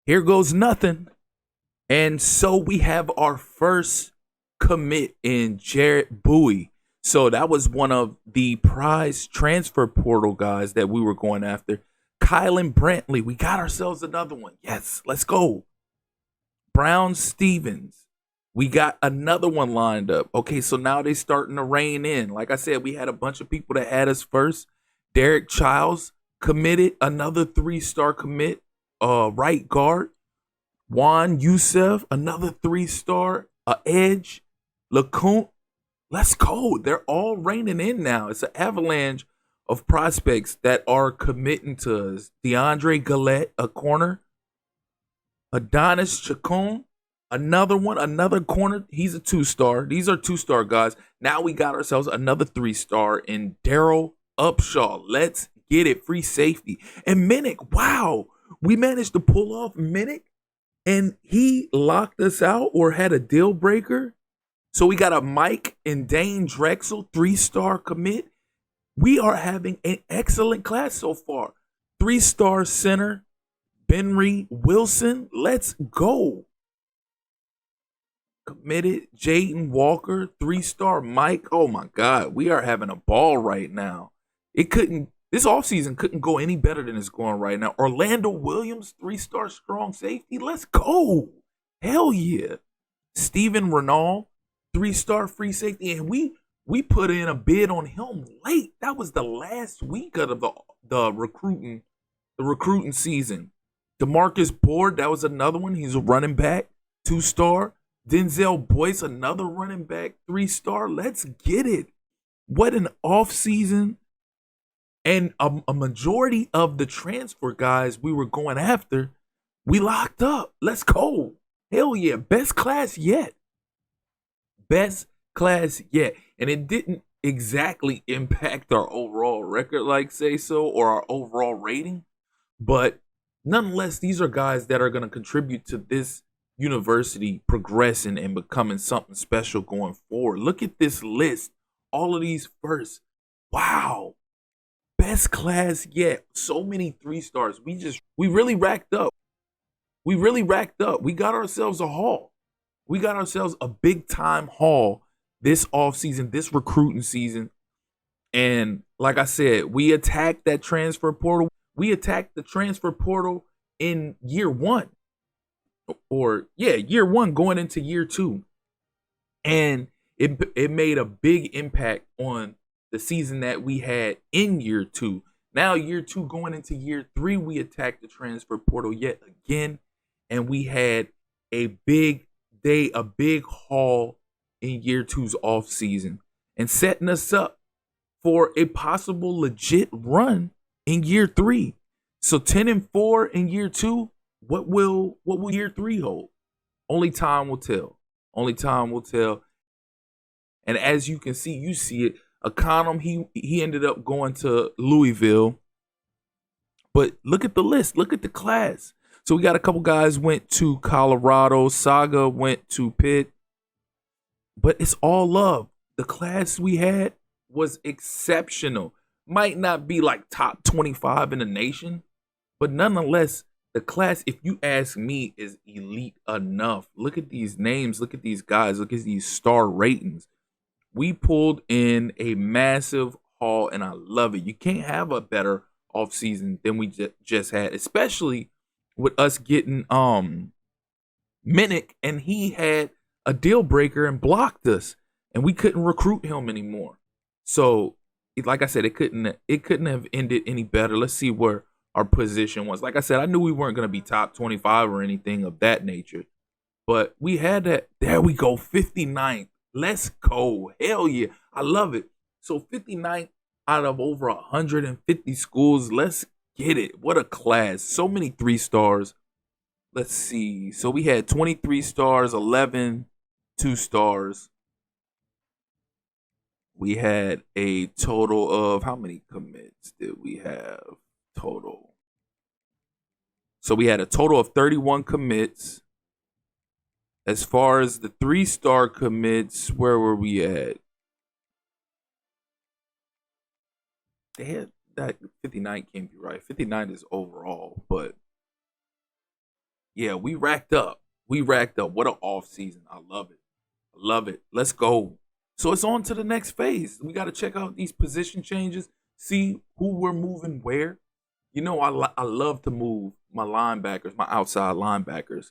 Here goes nothing. And so we have our first commit in Jarrett Bowie. So that was one of the prize transfer portal guys that we were going after. Kylan Brantley. We got ourselves another one. Yes, let's go. Brown Stevens. We got another one lined up. Okay, so now they starting to rein in. Like I said, we had a bunch of people that had us first. Derek Childs committed, another 3-star commit. Right guard. Juan Youssef, another 3-star. Edge. LeCounte. Let's go. They're all reining in now. It's an avalanche of prospects that are committing to us. DeAndre Gillette, a corner. Adonis Chacon, another one, another corner. He's a 2-star. These are 2-star guys. Now we got ourselves another 3-star in Daryl Upshaw. Let's get it. Free safety. And Minnick, wow. We managed to pull off Minnick, and he locked us out or had a deal breaker. So we got a Mike and Dane Drexel 3-star commit. We are having an excellent class so far. 3-star center, Benry Wilson. Let's go. Committed Jaden Walker, 3-star Mike. Oh my God, we are having a ball right now. This offseason couldn't go any better than it's going right now. Orlando Williams, 3-star strong safety. Let's go. Hell yeah. Steven Renault, 3-star free safety. And we put in a bid on him late. That was the last week of the recruiting season. DeMarcus Board, that was another one. He's a running back, 2-star. Denzel Boyce, another running back, 3-star. Let's get it. What an offseason. And a majority of the transfer guys we were going after, we locked up. Let's go. Hell yeah. Best class yet. Best class yet. And it didn't exactly impact our overall record, like say so, or our overall rating. But nonetheless, these are guys that are going to contribute to this university progressing and becoming something special going forward. Look at this list. All of these first. Wow. Best class yet. So many 3-stars. We really racked up. We got ourselves a haul. We got ourselves a big time haul this offseason, this recruiting season. And like I said, we attacked that transfer portal. We attacked the transfer portal in year one. Year one going into year two. And it made a big impact on the season that we had in year two. Now, year two going into year three, we attacked the transfer portal yet again. And we had a big day, a big haul in year two's off season and setting us up for a possible legit run in year three. So 10-4 in year two. What will year three hold? Only time will tell. Only time will tell. And as you can see, you see it. Econom, he ended up going to Louisville. But look at the list. Look at the class. So we got a couple guys went to Colorado. Saga went to Pitt. But it's all love. The class we had was exceptional. Might not be like top 25 in the nation, but nonetheless, the class, if you ask me, is elite enough. Look at these names. Look at these guys. Look at these star ratings. We pulled in a massive haul, and I love it. You can't have a better offseason than we just had, especially with us getting Minnick, and he had a deal breaker and blocked us, and we couldn't recruit him anymore. So, like I said, it couldn't have ended any better. Let's see where our position was. Like I said, I knew we weren't going to be top 25 or anything of that nature, but we had that. There we go, 59th. Let's go. Hell yeah. I love it. So 59th out of over 150 schools. Let's get it. What a class. So many 3-stars. Let's see. So we had 23 stars, 11 2-stars. We had a total of, how many commits did we have total? So we had a total of 31 commits. As far as the 3-star commits, where were we at? They had that 59 can't be right. 59 is overall, but Yeah, we racked up. We racked up. What an off season. I love it. I love it. Let's go. So it's on to the next phase. We got to check out these position changes, see who we're moving where. You know, I love to move my linebackers, my outside linebackers,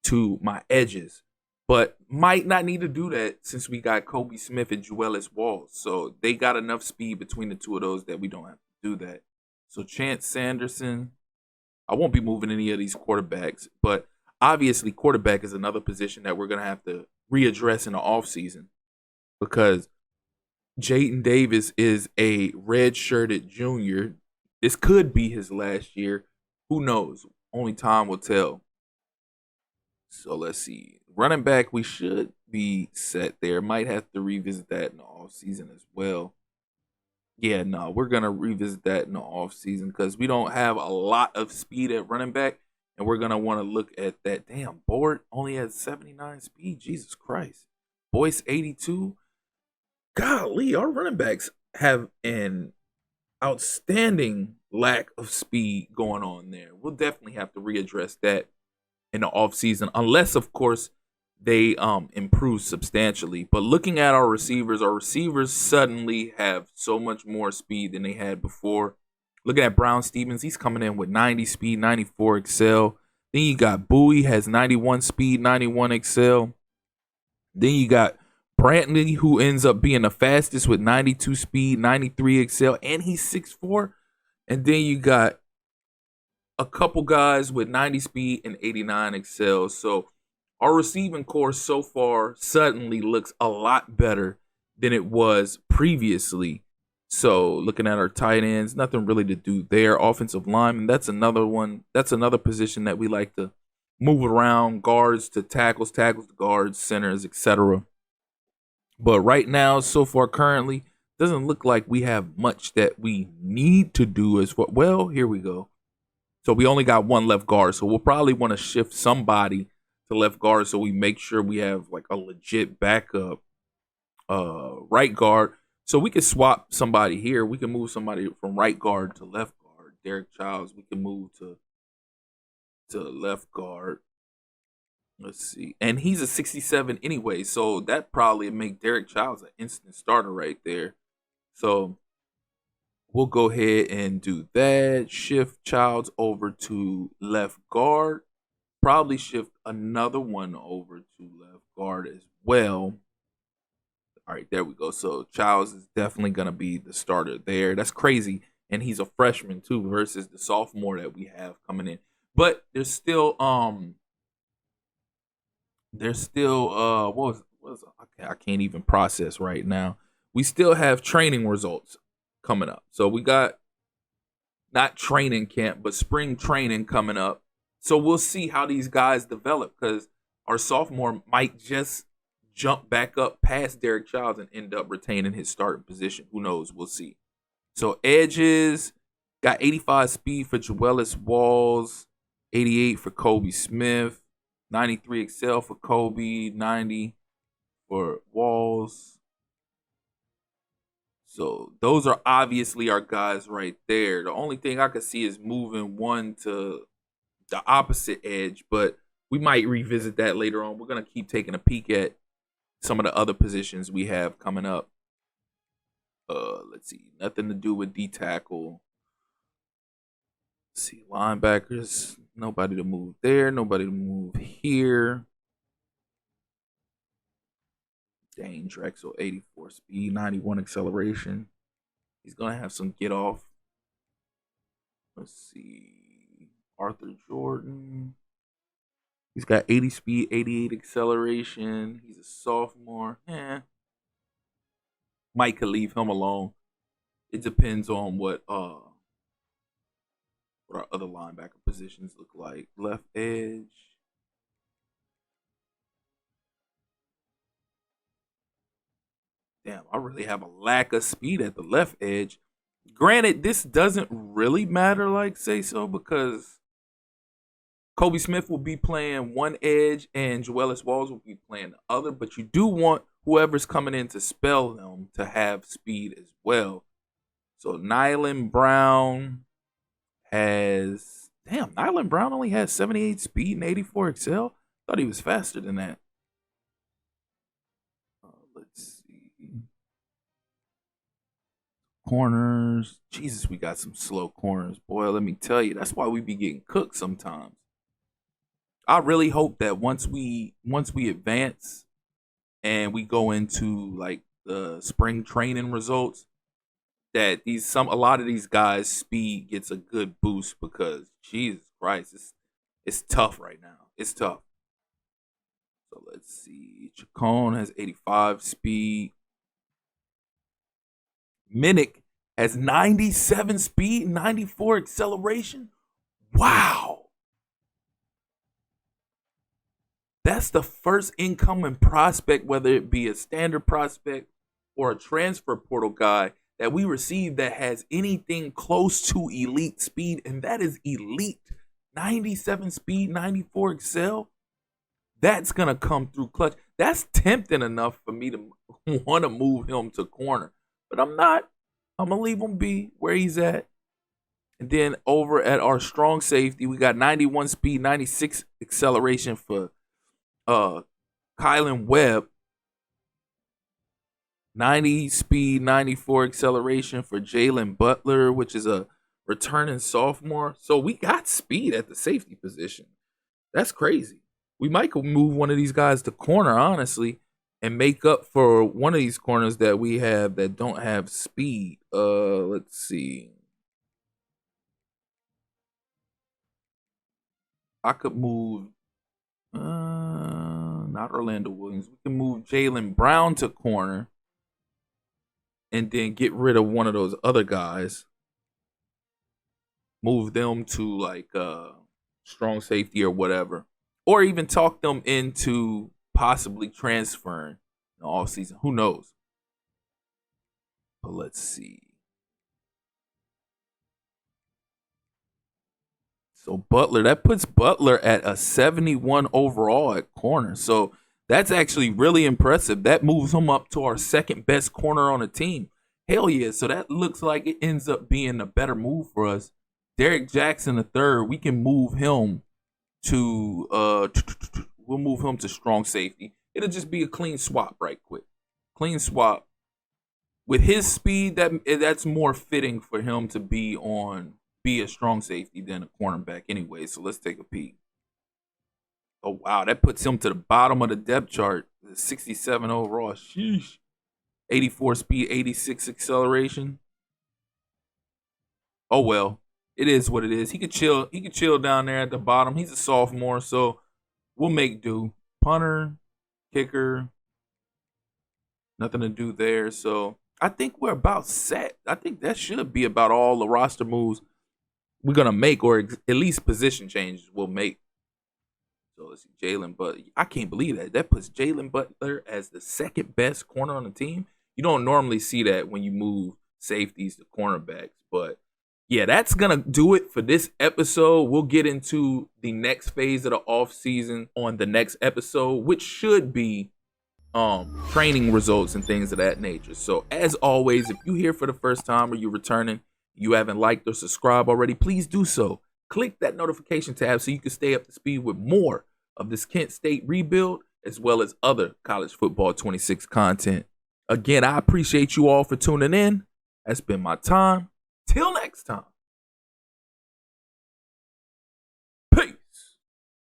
to my edges, but might not need to do that since we got Kobe Smith and Juelis Walls. So they got enough speed between the two of those that we don't have to do that. So Chance Sanderson, I won't be moving any of these quarterbacks, but obviously quarterback is another position that we're going to have to readdress in the offseason because Jayden Davis is a red-shirted junior. This could be his last year. Who knows? Only time will tell. So let's see. Running back, we should be set there. Might have to revisit that in the offseason as well. Yeah, no, we're going to revisit that in the offseason because we don't have a lot of speed at running back, and we're going to want to look at that. Damn, Board only has 79 speed. Jesus Christ. Boyce, 82. Golly, our running backs have an outstanding lack of speed going on there. We'll definitely have to readdress that in the offseason, unless, of course, they improve substantially. But looking at our receivers suddenly have so much more speed than they had before. Looking at Brown Stevens, he's coming in with 90 speed, 94 excel. Then you got Bowie has 91 speed, 91 excel. Then you got Brantley, who ends up being the fastest with 92 speed, 93 excel, and he's 6'4". And then you got a couple guys with 90 speed and 89 excel. So our receiving core so far suddenly looks a lot better than it was previously. So looking at our tight ends, nothing really to do there. Offensive lineman, that's another one. That's another position that we like to move around. Guards to tackles, tackles to guards, centers, etc. But right now, so far currently, doesn't look like we have much that we need to do as well. Well, here we go. So we only got one left guard. So we'll probably want to shift somebody to left guard so we make sure we have like a legit backup right guard. So we can swap somebody here. We can move somebody from right guard to left guard. Derek Childs, we can move to left guard. Let's see. And he's a 67 anyway, so that probably make Derek Childs an instant starter right there. So we'll go ahead and do that. Shift Childs over to left guard. Probably shift another one over to left guard as well. All right, there we go. So Childs is definitely going to be the starter there. That's crazy. And he's a freshman too versus the sophomore that we have coming in. But there's still what was I can't even process right now. We still have training results coming up. So we got not training camp, but spring training coming up. So we'll see how these guys develop because our sophomore might just jump back up past Derek Childs and end up retaining his starting position. Who knows? We'll see. So edges, got 85 speed for Juelis Walls, 88 for Kobe Smith, 93 excel for Kobe, 90 for Walls. So those are obviously our guys right there. The only thing I could see is moving one to the opposite edge, but we might revisit that later on. We're going to keep taking a peek at some of the other positions we have coming up. Let's see. Nothing to do with D-tackle. Let's see. Linebackers. Nobody to move there. Nobody to move here. Dane Drexel, 84 speed, 91 acceleration. He's going to have some get off. Let's see. Arthur Jordan. He's got 80 speed, 88 acceleration. He's a sophomore. Mike could leave him alone. It depends on what our other linebacker positions look like. Left edge. Damn, I really have a lack of speed at the left edge. Granted, this doesn't really matter, like say so, because Kobe Smith will be playing one edge and Juelis Walls will be playing the other, but you do want whoever's coming in to spell them to have speed as well. So Nylan Brown has Damn, Nyland Brown only has 78 speed and 84 excel. Thought he was faster than that. Let's see. Corners. Jesus, we got some slow corners. Boy, let me tell you, that's why we be getting cooked sometimes. I really hope that once we advance and we go into like the spring training results, that a lot of these guys' speed gets a good boost because Jesus Christ, it's tough right now. It's tough. So let's see. Chacon has 85 speed. Minnick has 97 speed, 94 acceleration. Wow. That's the first incoming prospect, whether it be a standard prospect or a transfer portal guy, that we received that has anything close to elite speed, and that is elite. 97 speed, 94 excel. That's going to come through clutch. That's tempting enough for me to want to move him to corner. But I'm not. I'm going to leave him be where he's at. And then over at our strong safety, we got 91 speed, 96 acceleration for Kylan Webb. 90 speed, 94 acceleration for Jalen Butler, which is a returning sophomore. So we got speed at the safety position. That's crazy. We might move one of these guys to corner, honestly, and make up for one of these corners that we have that don't have speed. Let's see. I could move not Orlando Williams. We can move Jalen Brown to corner and then get rid of one of those other guys. Move them to like strong safety or whatever. Or even talk them into possibly transferring in the offseason. Who knows? But let's see. So Butler, that puts Butler at a 71 overall at corner. So that's actually really impressive. That moves him up to our second best corner on the team. Hell yeah. So that looks like it ends up being a better move for us. Derek Jackson III, we can move him to we'll move him to strong safety. It'll just be a clean swap right quick. Clean swap. With his speed, that's more fitting for him to be a strong safety than a cornerback anyway. So let's take a peek. Oh wow, that puts him to the bottom of the depth chart. 67 overall. Sheesh. 84 speed, 86 acceleration. Oh well. It is what it is. He could chill down there at the bottom. He's a sophomore, so we'll make do. Punter, kicker, nothing to do there. So I think we're about set. I think that should be about all the roster moves we're gonna make, or at least position changes we'll make. So let's see, Jalen Butler. I can't believe that. That puts Jalen Butler as the second best corner on the team. You don't normally see that when you move safeties to cornerbacks, but yeah, that's going to do it for this episode. We'll get into the next phase of the offseason on the next episode, which should be training results and things of that nature. So as always, if you're here for the first time or you're returning, you haven't liked or subscribed already, please do so. Click that notification tab so you can stay up to speed with more of this Kent State rebuild, as well as other College Football 26 content. Again, I appreciate you all for tuning in. That's been my time. Till next time.